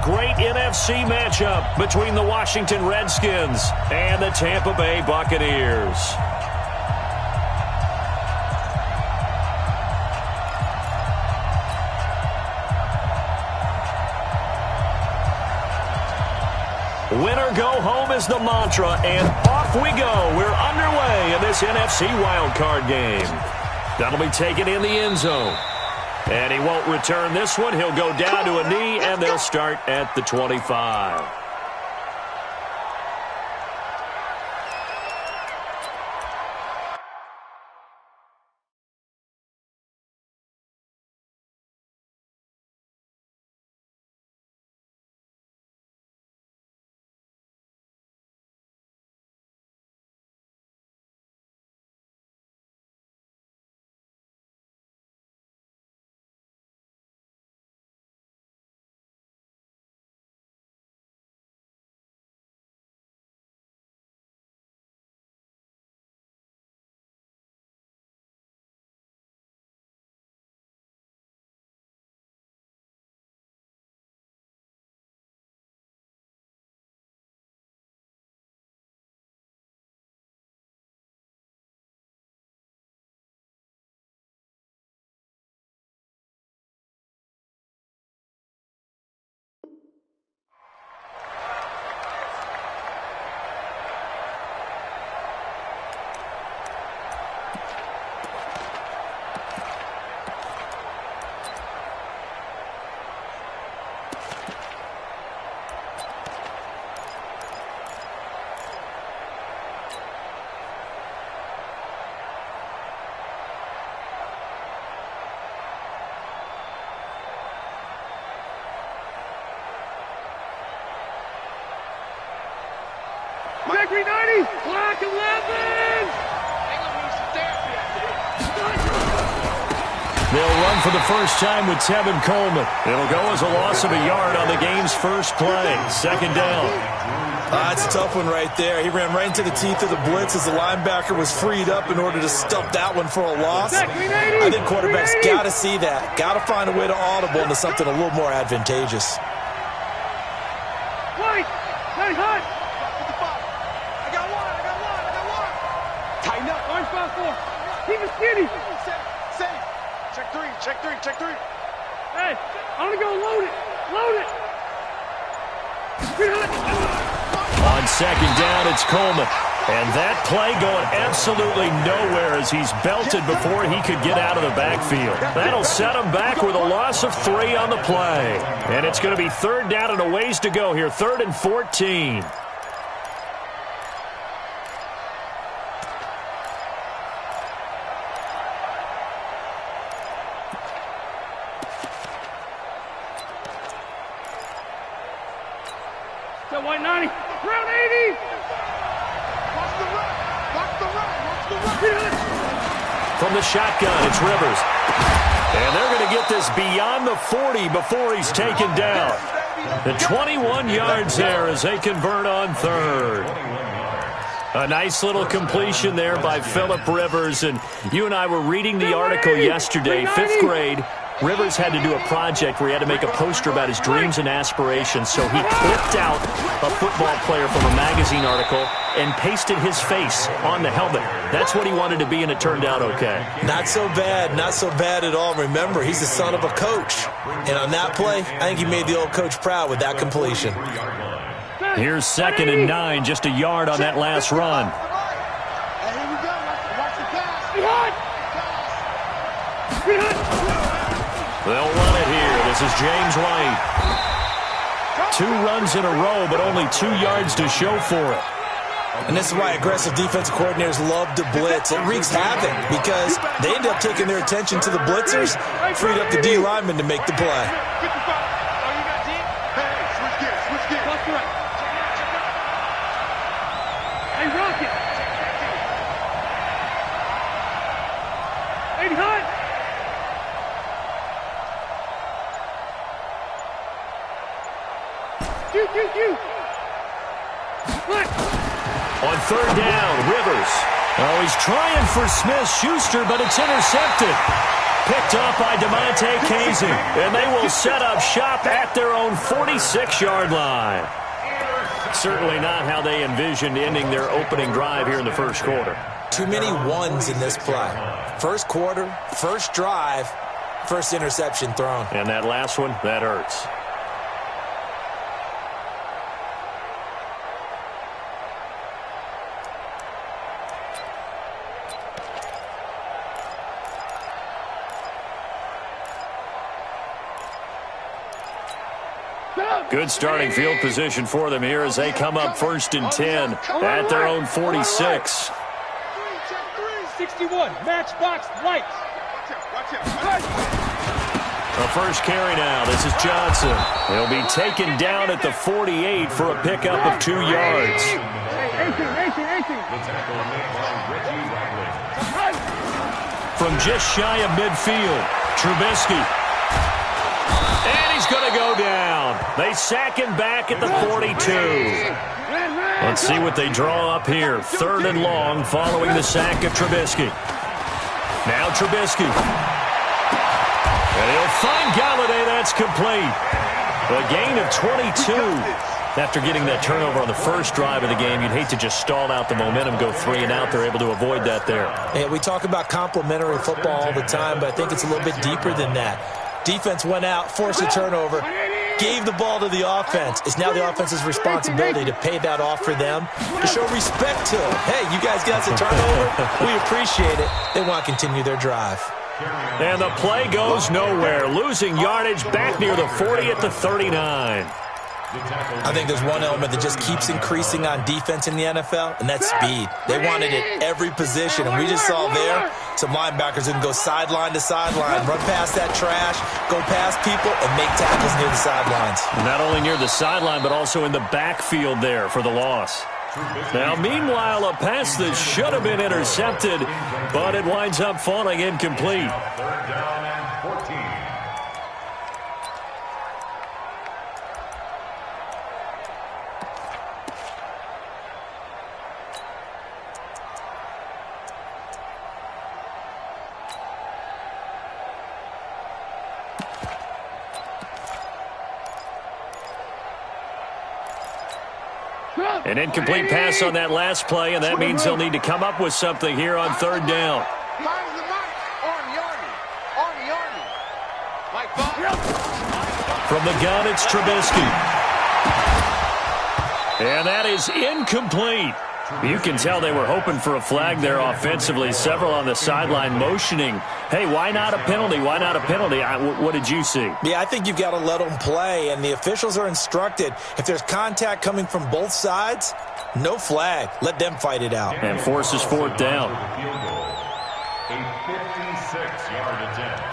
Great NFC matchup between the Washington Redskins and the Tampa Bay Buccaneers. Winner go home is the mantra, and off we go. We're underway in this NFC wildcard game. That'll be taken in the end zone. And he won't return this one. He'll go down to a knee, and they'll start at the 25. Back 390! Black 11! They'll run for the first time with Tevin Coleman. It'll go as a loss of a yard on the game's first play. Second down. That's a tough one right there. He ran right into the teeth of the blitz as the linebacker was freed up in order to stop that one for a loss. I think quarterbacks got to see that. Got to find a way to audible into something a little more advantageous. White! Hey, hot! I got one! Tighten up! Orange 5-4. Keep it skinny! Safe! Check three! Hey, I'm gonna go load it! On second down, it's Coleman. And that play going absolutely nowhere as he's belted before he could get out of the backfield. That'll set him back with a loss of 3 on the play. And it's going to be third down and a ways to go here. 3rd and 14. That white 90. Round 80. Watch the run. From the shotgun, it's Rivers. And they're going to get this beyond the 40 before he's taken down. The 21 yards there as they convert on third. A nice little completion there by Phillip Rivers. And you and I were reading the article yesterday, 5th grade. Rivers had to do a project where he had to make a poster about his dreams and aspirations, so he clipped out a football player from a magazine article and pasted his face on the helmet. That's what he wanted to be, and it turned out okay. Not so bad at all. Remember, he's the son of a coach. And on that play, I think he made the old coach proud with that completion. Here's 2nd and 9, just a yard on that last run. They'll run it here. This is James White. 2 runs in a row, but only 2 yards to show for it. And this is why aggressive defensive coordinators love to blitz. It wreaks havoc because they end up taking their attention to the blitzers, freed up the D lineman to make the play. Hey, Rocket! 80 hot! On 3rd down, Rivers. Oh, he's trying for Smith-Schuster, but it's intercepted. picked off by DeMonte Casey, and they will set up shop at their own 46-yard line. Certainly not how they envisioned ending their opening drive here in the first quarter. Too many ones in this play. First quarter, first drive, first interception thrown. And that last one, that hurts. Good starting field position for them here as they come up 1st and 10 at their own 46. 61, matchbox lights. A first carry now. This is Johnson. He'll be taken down at the 48 for a pickup of 2 yards. 18. From just shy of midfield, Trubisky. And he's going to go down. They sack him back at the 42. Let's see what they draw up here. 3rd and long following the sack of Trubisky. Now Trubisky. And he'll find Galladay. That's complete. A gain of 22. After getting that turnover on the first drive of the game, you'd hate to just stall out the momentum, go 3 and out. They're able to avoid that there. Yeah, we talk about complementary football all the time, but I think it's a little bit deeper than that. Defense went out, forced a turnover, gave the ball to the offense. It's now the offense's responsibility to pay that off for them, to show respect to them. Hey, you guys got a turnover? We appreciate it. They want to continue their drive. And the play goes nowhere, losing yardage back near the 40 at the 39. I think there's one element that just keeps increasing on defense in the NFL, and that's speed. They want it at every position, and we just saw there some linebackers who can go sideline to sideline, run past that trash, go past people, and make tackles near the sidelines. Not only near the sideline, but also in the backfield there for the loss. Now, meanwhile, a pass that should have been intercepted, but it winds up falling incomplete. 3rd down and 14. An incomplete pass on that last play, and that means they'll need to come up with something here on 3rd down. From the gun, it's Trubisky. And that is incomplete. You can tell they were hoping for a flag there offensively. Several on the sideline motioning, hey, why not a penalty? Why not a penalty? What did you see? Yeah, I think you've got to let them play, and the officials are instructed. If there's contact coming from both sides, no flag. Let them fight it out. And forces 4th down. A 56-yard attempt.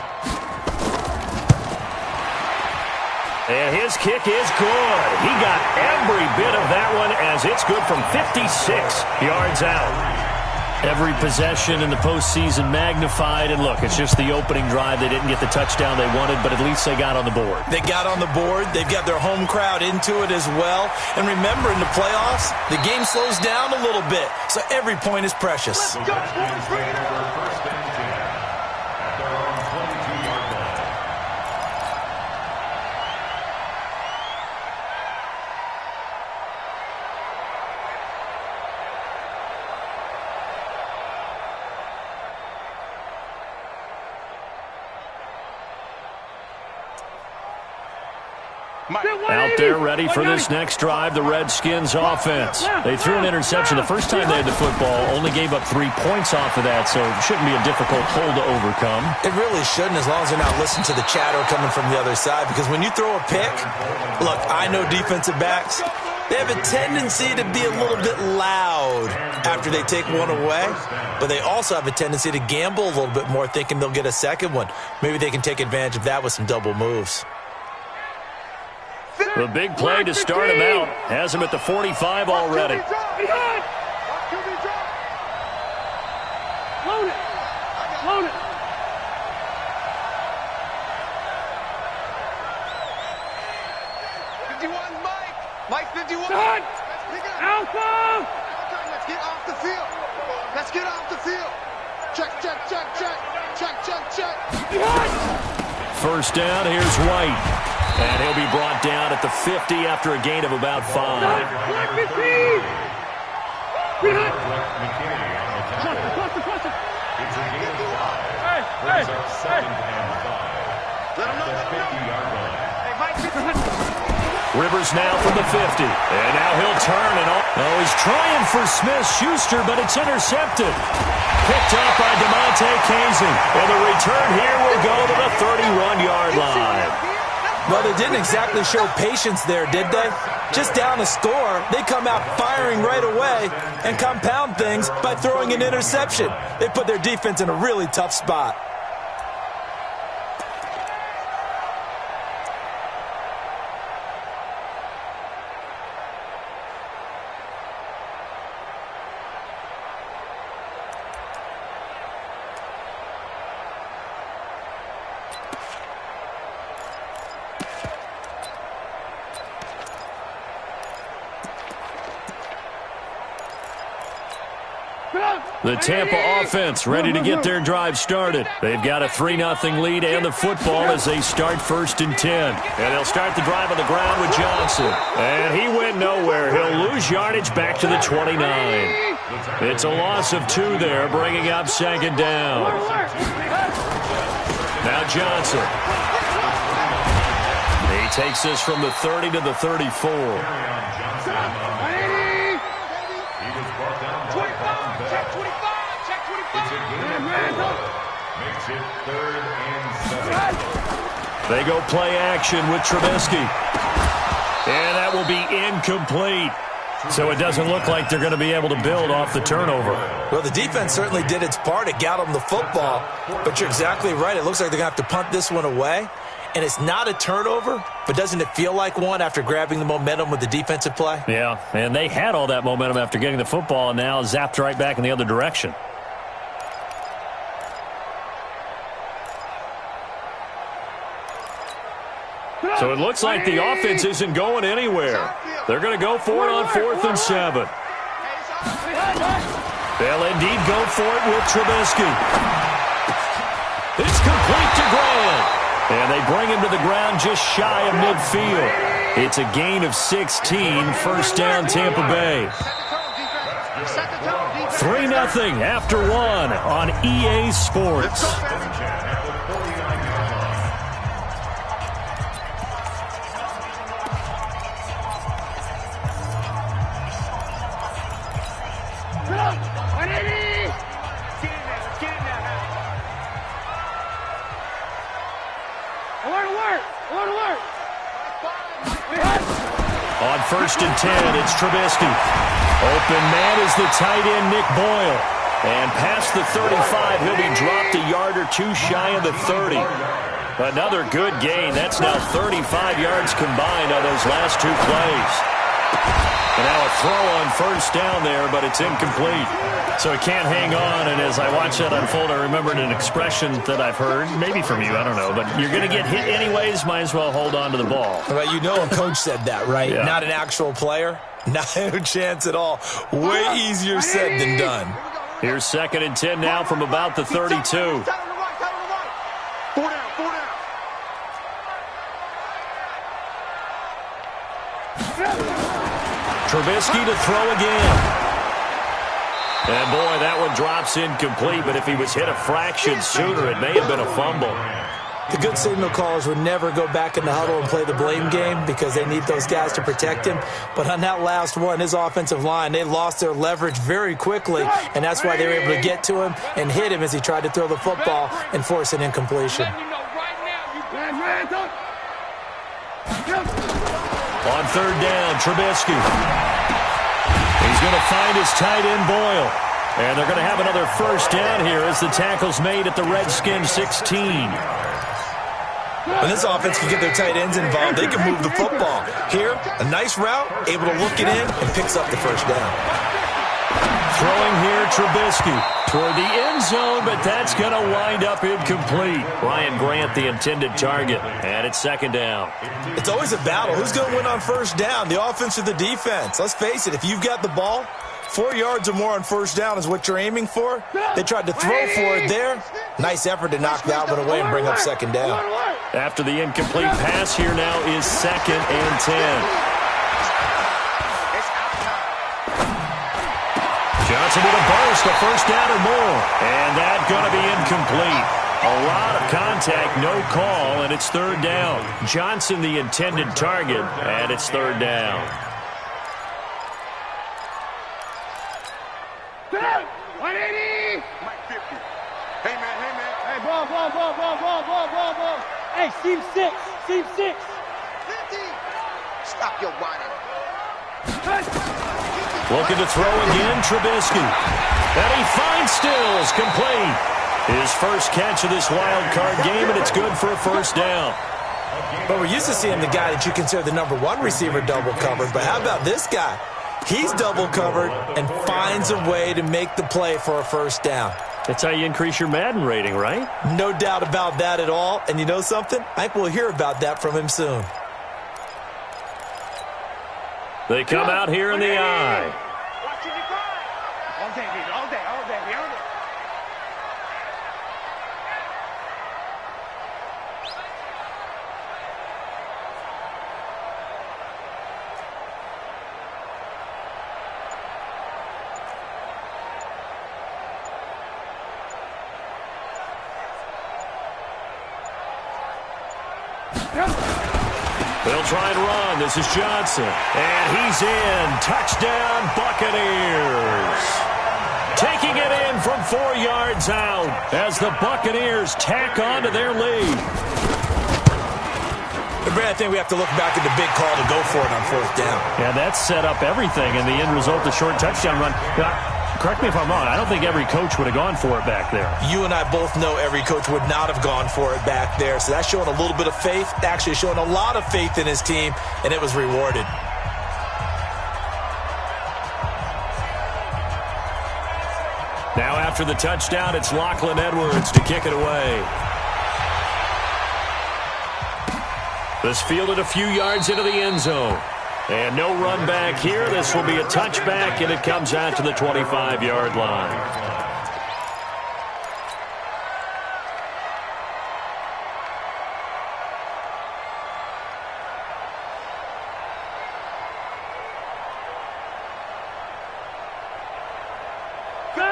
And his kick is good. He got every bit of that one as it's good from 56 yards out. Every possession in the postseason magnified. And look, it's just the opening drive. They didn't get the touchdown they wanted, but at least they got on the board. They got on the board. They've got their home crowd into it as well. And remember, in the playoffs, the game slows down a little bit. So every point is precious. Let's go, boys. Bring it on. 1st and 10 at their own 22-yard line. Out there ready for this next drive, the Redskins offense. They threw an interception the first time they had the football, only gave up 3 points off of that, so it shouldn't be a difficult hole to overcome. It really shouldn't, as long as they're not listening to the chatter coming from the other side, because when you throw a pick, look, I know defensive backs, they have a tendency to be a little bit loud after they take one away, but they also have a tendency to gamble a little bit more, thinking they'll get a second one. Maybe they can take advantage of that with some double moves. The big play to start him out has him at the 45 already. Load it. Load it. Mike 51. Done. Alpha. Let's get off the field. Let's get off the field. Check, check, check, check. First down, here's White. And he'll be brought down at the 50 after a gain of about 5. It's a gain of 5. Brings up 2nd and 5. At the 50-yard line. Rivers now from the 50. And now he'll turn and oh, he's trying for Smith-Schuster, but it's intercepted. Picked up by DeMonte Casey. And the return here will go to the 31-yard line. Well, they didn't exactly show patience there, did they? Just down a score, they come out firing right away and compound things by throwing an interception. They put their defense in a really tough spot. The Tampa offense ready to get their drive started. They've got a 3-0 lead and the football as they start 1st and 10. And they'll start the drive on the ground with Johnson. And he went nowhere. He'll lose yardage back to the 29. It's a loss of 2 there, bringing up 2nd down. Now Johnson. He takes this from the 30 to the 34. Makes it 3rd and 7. They go play action with Trubisky. And that will be incomplete. So it doesn't look like they're going to be able to build off the turnover. Well, the defense certainly did its part. It got them the football. But you're exactly right. It looks like they're going to have to punt this one away. And it's not a turnover, but doesn't it feel like one after grabbing the momentum with the defensive play? Yeah, and they had all that momentum after getting the football and now zapped right back in the other direction. So it looks like the offense isn't going anywhere. They're going to go for it on 4th and 7. They'll indeed go for it with Trubisky. It's complete to Grant. And they bring him to the ground just shy of midfield. It's a gain of 16, 1st down Tampa Bay. 3-0 after 1 on EA Sports. On 1st and 10, it's Trubisky. Open man is the tight end, Nick Boyle. And past the 35, he'll be dropped a yard or 2 shy of the 30. Another good gain. That's now 35 yards combined on those last 2 plays. And now a throw on 1st down there, but it's incomplete. So it can't hang on, and as I watch that unfold, I remembered an expression that I've heard, maybe from you, I don't know, but you're going to get hit anyways, might as well hold on to the ball. Well, you know a coach said that, right? Yeah. Not an actual player. Not a chance at all. Way easier said than done. Here's 2nd and 10 now from about the 32. 4 down. Trubisky to throw again. And, boy, that one drops incomplete, but if he was hit a fraction sooner, it may have been a fumble. The good signal callers would never go back in the huddle and play the blame game because they need those guys to protect him. But on that last one, his offensive line, they lost their leverage very quickly, and that's why they were able to get to him and hit him as he tried to throw the football and force an incompletion. On 3rd down, Trubisky. He's going to find his tight end, Boyle. And they're going to have another 1st down here as the tackle's made at the Redskins 16. When this offense can get their tight ends involved, they can move the football. Here, a nice route, able to look it in, and picks up the 1st down. Throwing here, Trubisky toward the end zone, but that's going to wind up incomplete. Ryan Grant, the intended target, and it's 2nd down. It's always a battle. Who's going to win on 1st down, the offense or the defense? Let's face it, if you've got the ball, 4 yards or more on 1st down is what you're aiming for. They tried to throw for it there, Nice effort to knock that one away and bring up second down. After the incomplete pass, here now is 2nd and 10. Johnson with a burst, a first down or more. And that's going to be incomplete. A lot of contact, no call, and it's 3rd down. Johnson the intended target, and it's 3rd down. 180! Mike 50. Hey, man. Hey, ball. Hey, seam 6. 50. Stop your whining. Looking to throw again, Trubisky. And he finds Stills, complete. His first catch of this wild card game, and it's good for a first down. But we're used to seeing the guy that you consider the #1 receiver double covered. But how about this guy? He's double covered and finds a way to make the play for a first down. That's how you increase your Madden rating, right? No doubt about that at all. And you know something? I think we'll hear about that from him soon. They come out here in the eye. All day. They'll try and run. This is Johnson. And he's in. Touchdown, Buccaneers. Taking it in from 4 yards out as the Buccaneers tack on to their lead. Brad, I think we have to look back at the big call to go for it on 4th down. Yeah, that set up everything, and the end result, the short touchdown run. Correct me if I'm wrong. I don't think every coach would have gone for it back there. You and I both know every coach would not have gone for it back there. So that's showing a little bit of faith, actually showing a lot of faith in his team, and it was rewarded. Now after the touchdown, it's Lachlan Edwards to kick it away. This fielded a few yards into the end zone. And no run back here. This will be a touchback, and it comes out to the 25-yard line.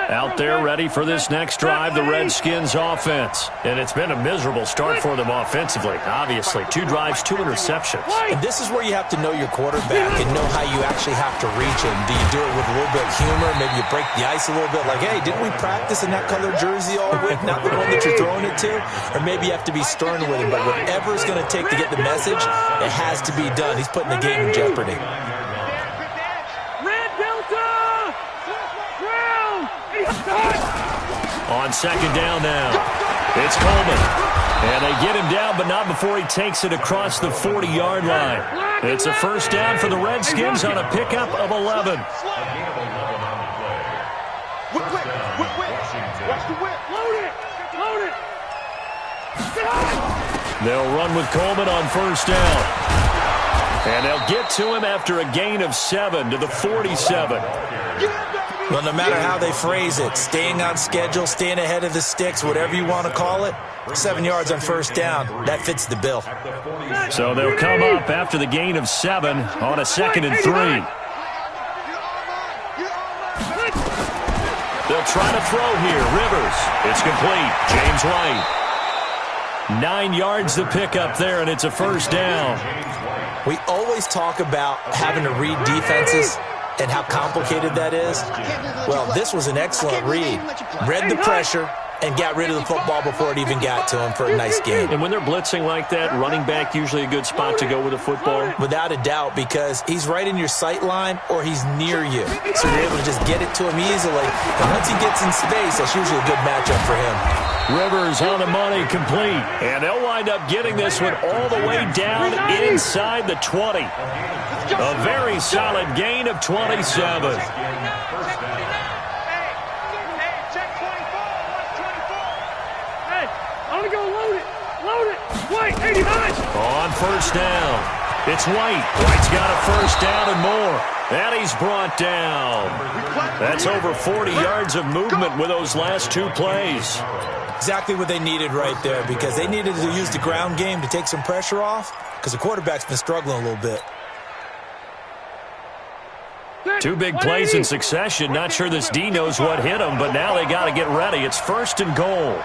Out there ready for this next drive, the Redskins offense. And it's been a miserable start for them offensively, obviously. 2 drives, 2 interceptions. And this is where you have to know your quarterback and know how you actually have to reach him. Do you do it with a little bit of humor? Maybe you break the ice a little bit like, hey, didn't we practice in that colored jersey all week? Not the one that you're throwing it to? Or maybe you have to be stern with him. But whatever it's going to take to get the message, it has to be done. He's putting the game in jeopardy. On 2nd down now, it's Coleman. And they get him down, but not before he takes it across the 40-yard line. It's a first down for the Redskins on a pickup of 11. Whip. Watch the whip. Load it. They'll run with Coleman on first down. And they'll get to him after a gain of 7 to the 47. Well, no matter how they phrase it, staying on schedule, staying ahead of the sticks, whatever you want to call it, 7 yards on first down, that fits the bill. So they'll come up after the gain of 7 on a 2nd and 3. They'll try to throw here. Rivers. It's complete. James White. 9 yards to pick up there, and it's a first down. We always talk about having to read defenses and how complicated that is. Well, this was an excellent read. Read the pressure and got rid of the football before it even got to him for a nice game. And when they're blitzing like that, running back usually a good spot to go with a football? Without a doubt, because he's right in your sight line or he's near you. So you're able to just get it to him easily. And once he gets in space, that's usually a good matchup for him. Rivers on the money, complete. And they'll wind up getting this one all the way down inside the 20. A very solid gain of 27. On first down. It's White. White's got a first down and more. And he's brought down. That's over 40 yards of movement with those last two plays. Exactly what they needed right there, because they needed to use the ground game to take some pressure off, because the quarterback's been struggling a little bit. Two big plays in succession. Not sure this D knows what hit him, but now they got to get ready. It's first and goal.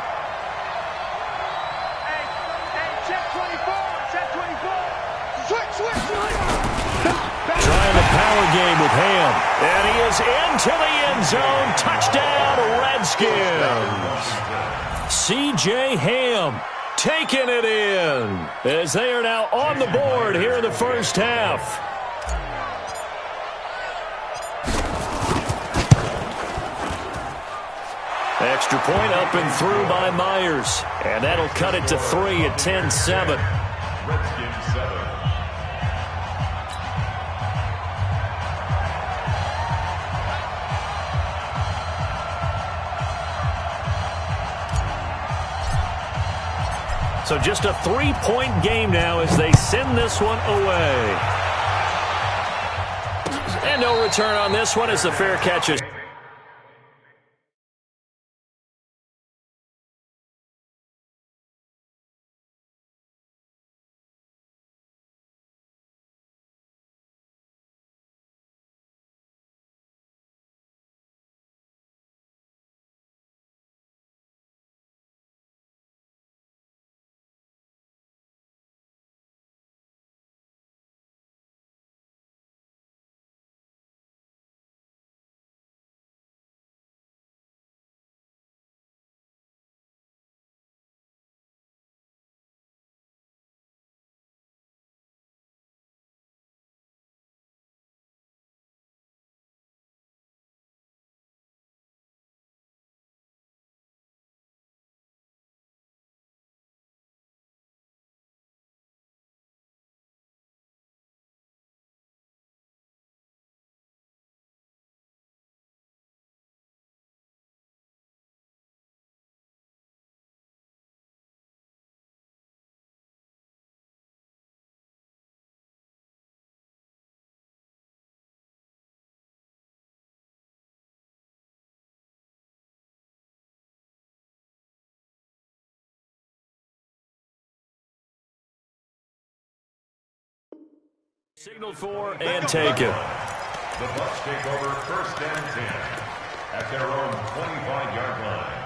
Trying the power game with Ham. And he is into the end zone. Touchdown, Redskins. C.J. Ham taking it in as they are now on the board here in the first half. Extra point up and through by Myers. And that'll cut it to 3 at 10-7. Redskins 7. So just a 3-point game now as they send this one away. And no return on this one as the fair catch is. Signaled for and taken. The Bucs take over first and 10 at their own 25-yard line.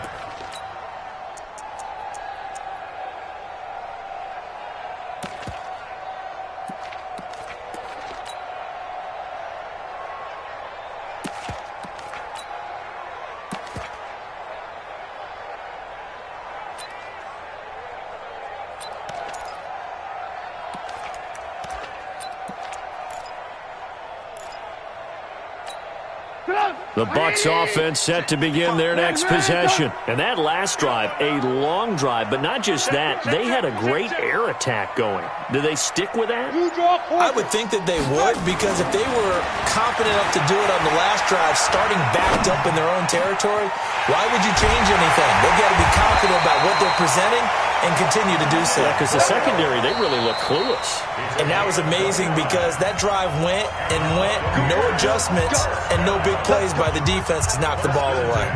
The Bucs offense set to begin their next possession. And that last drive, a long drive, but not just that. They had a great air attack going. Do they stick with that? I would think that they would, because if they were confident enough to do it on the last drive, starting backed up in their own territory, why would you change anything? They've got to be confident about what they're presenting and continue to do so. Yeah, because the secondary, they really look clueless. And that was amazing, because that drive went and went, no adjustments and no big plays by the defense to knock the ball away.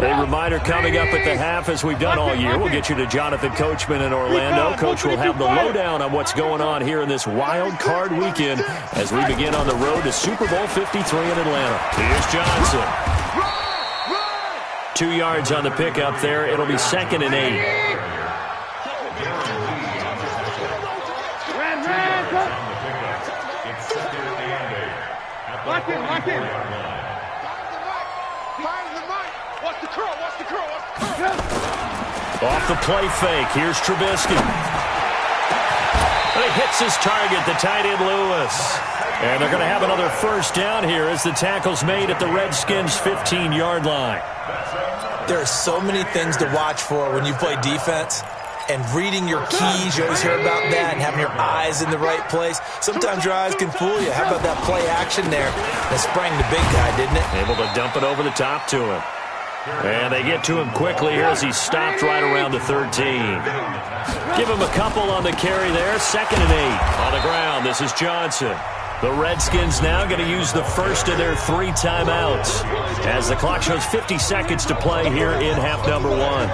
A reminder coming up at the half, as we've done all year. We'll get you to Jonathan Coachman in Orlando. Coach will have the lowdown on what's going on here in this wild card weekend as we begin on the road to Super Bowl 53 in Atlanta. Here's Johnson. 2 yards on the pickup there. It'll be 2nd and 8. Lock in. Watch the curl. Off the play fake. Here's Trubisky. And he hits his target, the tight end Lewis. And they're going to have another first down here as the tackle's made at the Redskins' 15-yard line. There are so many things to watch for when you play defense. and reading your keys. You always hear about that, and having your eyes in the right place. Sometimes your eyes can fool you. How about that play action there that sprang the big guy, didn't it? Able to dump it over the top to him. And they get to him quickly here as he stopped right around the 13. Give him a couple on the carry there. 2nd and 8. On the ground, this is Johnson. The Redskins now going to use the first of their 3 timeouts as the clock shows 50 seconds to play here in half number 1.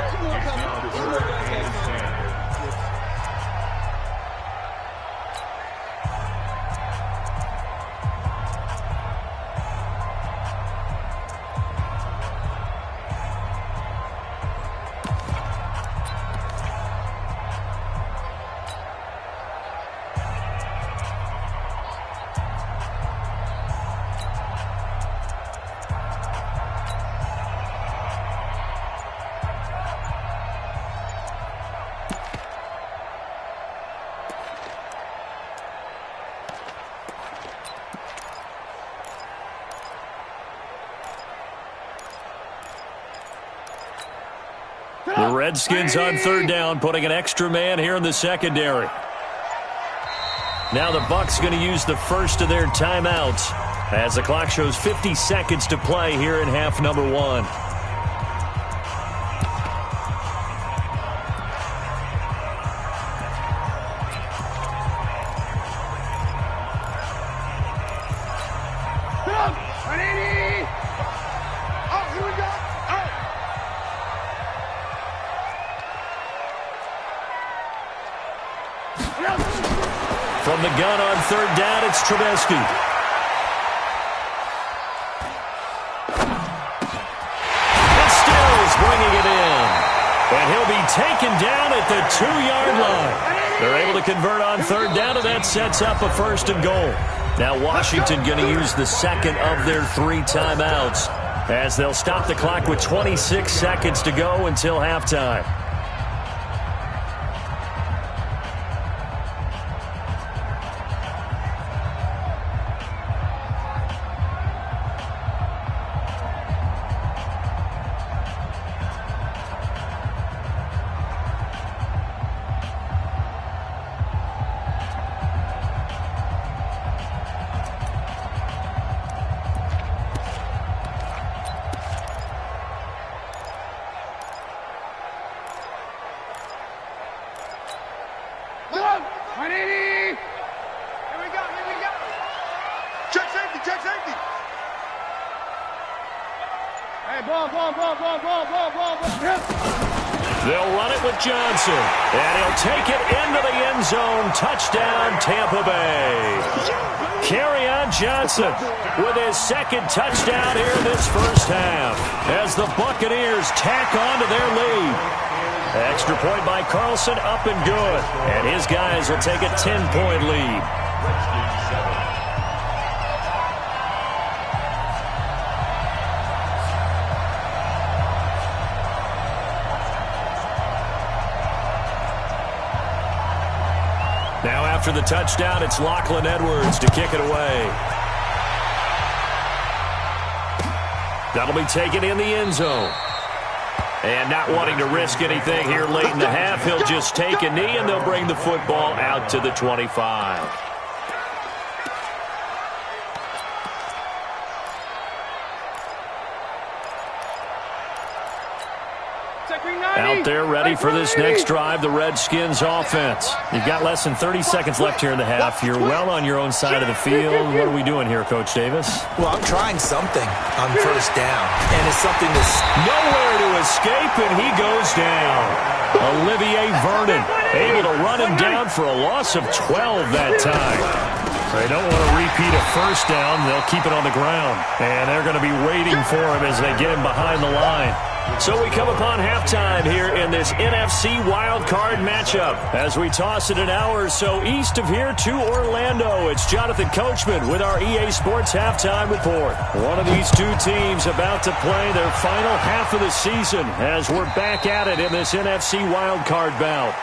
The Redskins on 3rd down, putting an extra man here in the secondary. Now the Bucs going to use the first of their timeouts as the clock shows 50 seconds to play here in half number 1. From the gun on 3rd down, it's Trubisky. And Stills bringing it in. And he'll be taken down at the 2-yard line. They're able to convert on 3rd down, and that sets up a 1st and goal. Now Washington going to use the second of their 3 timeouts as they'll stop the clock with 26 seconds to go until halftime. They'll run it with Johnson, and he'll take it into the end zone. Touchdown, Tampa Bay. Kerryon Johnson with his 2nd touchdown here in this first half as the Buccaneers tack on to their lead. Extra point by Carlson, up and good. And his guys will take a 10-point lead. Now after the touchdown, it's Lachlan Edwards to kick it away. That'll be taken in the end zone. And not wanting to risk anything here late in the half, he'll just take a knee, and they'll bring the football out to the 25. Out there ready for this next drive, the Redskins offense. You've got less than 30 seconds left here in the half. You're well on your own side of the field. What are we doing here, Coach Davis? Well, I'm trying something on 1st down, and it's something that's nowhere to escape, and he goes down. Olivier Vernon able to run him down for a loss of 12 that time. They don't want to repeat a 1st down. They'll keep it on the ground, and they're going to be waiting for him as they get him behind the line. So we come upon halftime here in this NFC wildcard matchup as we toss it an hour or so east of here to Orlando. It's Jonathan Coachman with our EA Sports Halftime Report. One of these two teams about to play their final half of the season as we're back at it in this NFC wildcard bout.